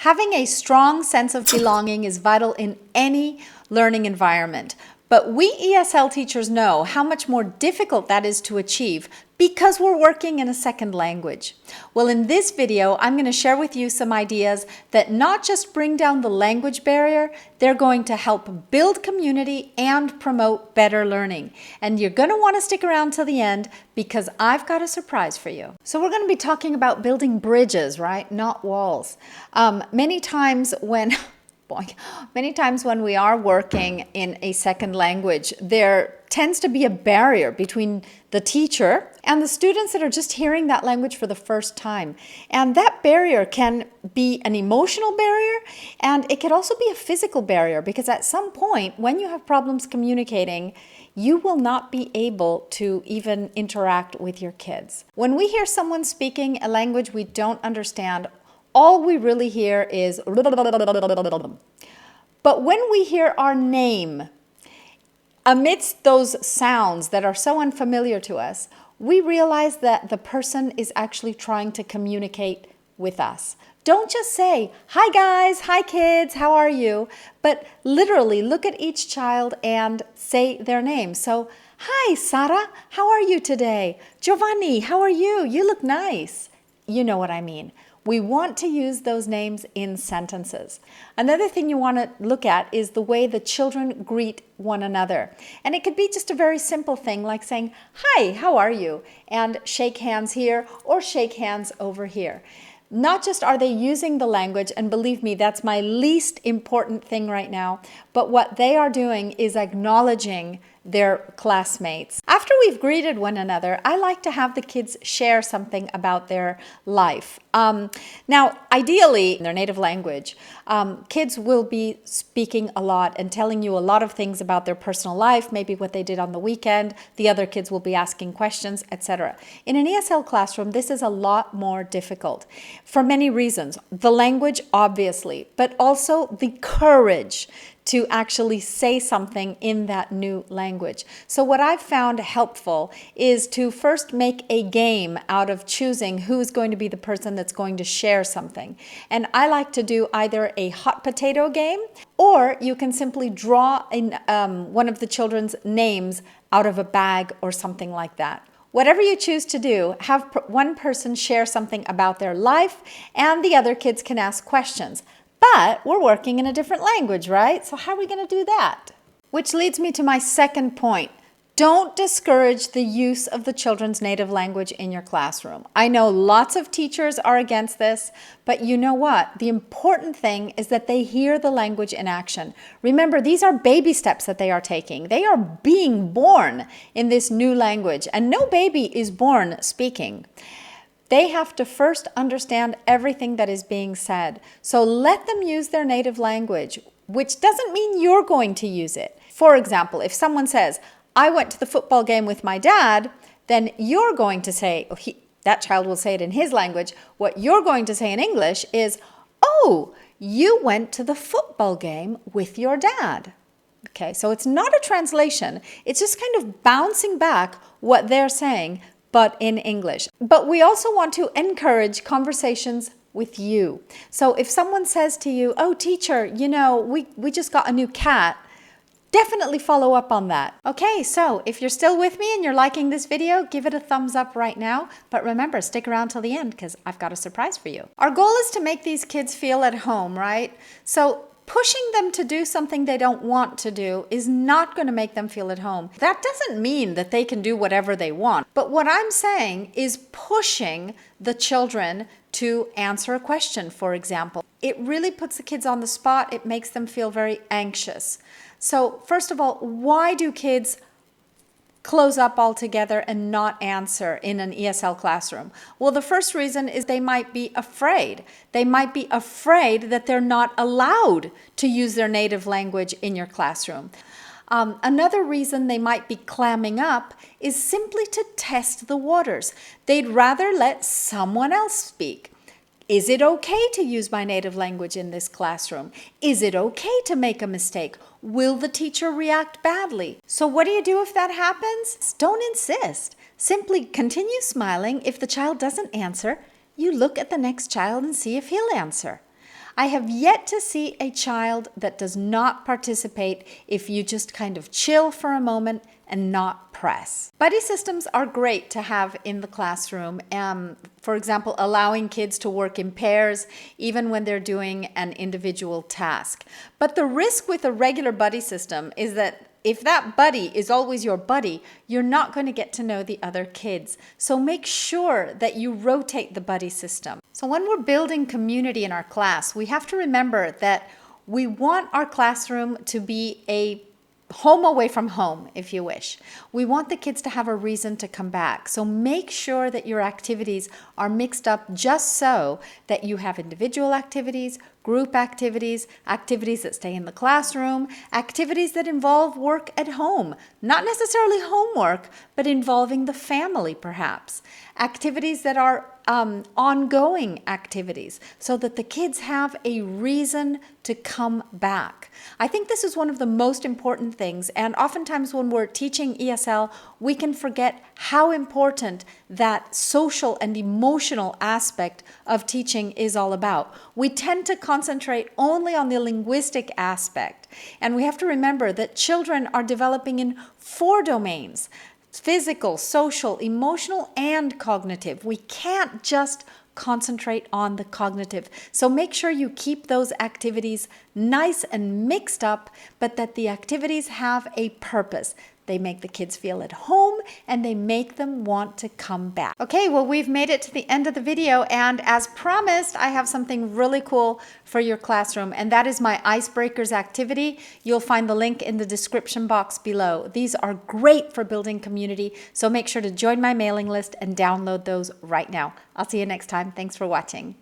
Having a strong sense of belonging is vital in any learning environment. But we ESL teachers know how much more difficult that is to achieve because we're working in a second language. Well, in this video, I'm going to share with you some ideas that not just bring down the language barrier, they're going to help build community and promote better learning. And you're going to want to stick around till the end because I've got a surprise for you. So we're going to be talking about building bridges, right? Not walls. Many times when we are working in a second language, there tends to be a barrier between the teacher and the students that are just hearing that language for the first time. And that barrier can be an emotional barrier, and it could also be a physical barrier, because at some point when you have problems communicating, you will not be able to even interact with your kids. When we hear someone speaking a language we don't understand, all we really hear is but when we hear our name amidst those sounds that are so unfamiliar to us, we realize that the person is actually trying to communicate with us. Don't just say, "Hi guys, hi kids, how are you?" But literally look at each child and say their name. So, "Hi Sara, how are you today? Giovanni, how are you? You look nice." You know what I mean. We want to use those names in sentences. Another thing you want to look at is the way the children greet one another. And it could be just a very simple thing like saying, "Hi, how are you?" and shake hands here or shake hands over here. Not just are they using the language, and believe me, that's my least important thing right now, but what they are doing is acknowledging their classmates. After we've greeted one another, I like to have the kids share something about their life. Now, ideally, in their native language, kids will be speaking a lot and telling you a lot of things about their personal life, maybe what they did on the weekend. The other kids will be asking questions, etc. In an ESL classroom, this is a lot more difficult for many reasons. The language, obviously, but also the courage to actually say something in that new language. So what I've found helpful is to first make a game out of choosing who's going to be the person that's going to share something. And I like to do either a hot potato game, or you can simply draw in one of the children's names out of a bag or something like that. Whatever you choose to do, have one person share something about their life and the other kids can ask questions. But we're working in a different language, right? So how are we going to do that? Which leads me to my second point. Don't discourage the use of the children's native language in your classroom. I know lots of teachers are against this, but you know what? The important thing is that they hear the language in action. Remember, these are baby steps that they are taking. They are being born in this new language, and no baby is born speaking. They have to first understand everything that is being said. So let them use their native language, which doesn't mean you're going to use it. For example, if someone says, "I went to the football game with my dad," then you're going to say, that child will say it in his language. What you're going to say in English is, "Oh, you went to the football game with your dad." Okay, so it's not a translation. It's just kind of bouncing back what they're saying, but in English. But we also want to encourage conversations with you. So if someone says to you, "Oh, teacher, you know, we just got a new cat," definitely follow up on that. Okay, so if you're still with me and you're liking this video, give it a thumbs up right now. But remember, stick around till the end because I've got a surprise for you. Our goal is to make these kids feel at home, right? So pushing them to do something they don't want to do is not going to make them feel at home. That doesn't mean that they can do whatever they want. But what I'm saying is pushing the children to answer a question, for example. It really puts the kids on the spot. It makes them feel very anxious. So first of all, why do kids close up altogether and not answer in an ESL classroom? Well, the first reason is they might be afraid. They might be afraid that they're not allowed to use their native language in your classroom. Another reason they might be clamming up is simply to test the waters. They'd rather let someone else speak. Is it okay to use my native language in this classroom? Is it okay to make a mistake? Will the teacher react badly? So what do you do if that happens? Don't insist. Simply continue smiling. If the child doesn't answer, you look at the next child and see if he'll answer. I have yet to see a child that does not participate if you just kind of chill for a moment and not press. Buddy systems are great to have in the classroom. For example, allowing kids to work in pairs even when they're doing an individual task. But the risk with a regular buddy system is that if that buddy is always your buddy, you're not going to get to know the other kids. So make sure that you rotate the buddy system. So when we're building community in our class, we have to remember that we want our classroom to be a home away from home, if you wish. We want the kids to have a reason to come back. So make sure that your activities are mixed up just so that you have individual activities, group activities, activities that stay in the classroom, activities that involve work at home, not necessarily homework, but involving the family perhaps, activities that are ongoing activities so that the kids have a reason to come back. I think this is one of the most important things, and oftentimes when we're teaching ESL, we can forget how important that social and emotional aspect of teaching is all about. We tend to concentrate only on the linguistic aspect, and we have to remember that children are developing in 4 domains: physical, social, emotional, and cognitive. We can't just concentrate on the cognitive. So make sure you keep those activities nice and mixed up, but that the activities have a purpose. They make the kids feel at home and they make them want to come back. Okay, well, we've made it to the end of the video, and as promised, I have something really cool for your classroom, and that is my Icebreakers activity. You'll find the link in the description box below. These are great for building community, so make sure to join my mailing list and download those right now. I'll see you next time. Thanks for watching.